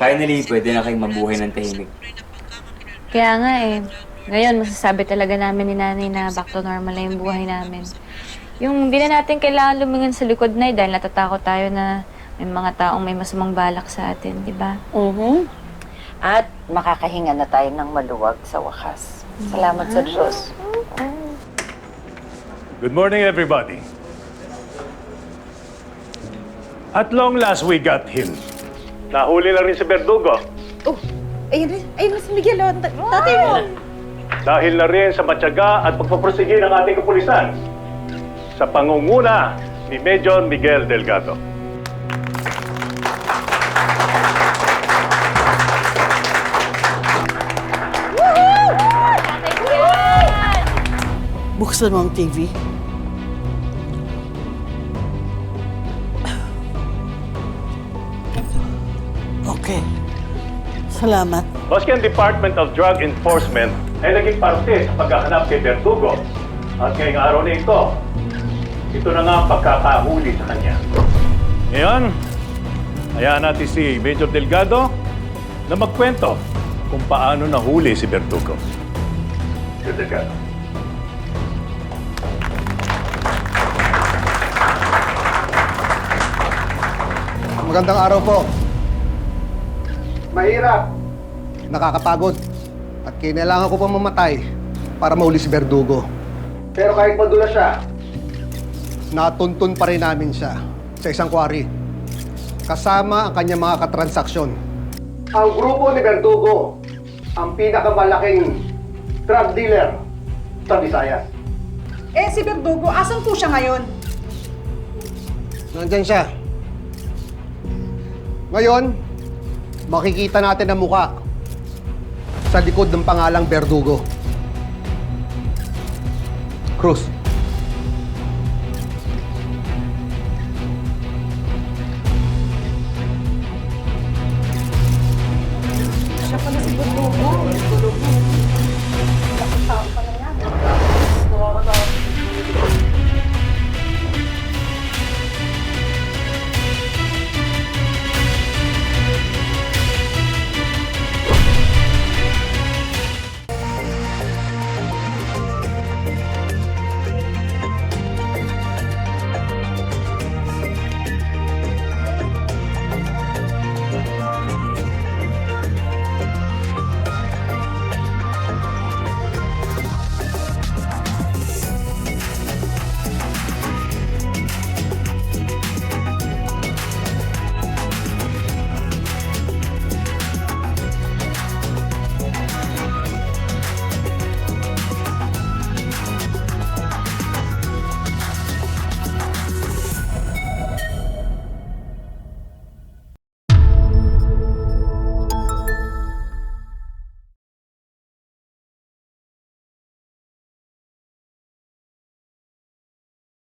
Finally, pwede na kayong mabuhay ng tahimik. Kaya nga eh. Ngayon, masasabi talaga namin ni Nanay na back to normal na yung buhay namin. Yung di na natin kailangan lumingon sa likod na dahil natatakot tayo na may mga taong may masamang balak sa atin, di ba? At makakahinga na tayo ng maluwag sa wakas. Salamat sa Diyos. Good morning, everybody. At long last, we got him. Nahuli na rin si Verdugo. Oh, ayun na si Miguel. Tatay mo. Dahil na rin sa matyaga at pagpaprosige ng ating kapulisan sa pangunguna ni Major Miguel Delgado. Buksan mo ang TV. Okay. Salamat. Maski ang Department of Drug Enforcement ay naging parte sa paghahanap kay Verdugo. At ngayong araw na ito na nga ang pagkakahuli sa kanya. Ngayon, hayaan natin si Major Delgado na magkwento kung paano nahuli si Verdugo. Major Delgado. Magandang araw po. Mahirap, nakakapagod, at kailangan ko pa mamatay para mahuli si Verdugo. Pero kahit madulas siya, natuntun pa rin namin siya sa isang quarry, kasama ang kanyang mga katransaksyon. Ang grupo ni Verdugo, ang pinakamalaking drug dealer sa Visayas. Eh, si Verdugo, asan po siya ngayon? Nandyan siya. Ngayon, makikita natin ang mukha sa likod ng pangalang Verdugo. Cruz.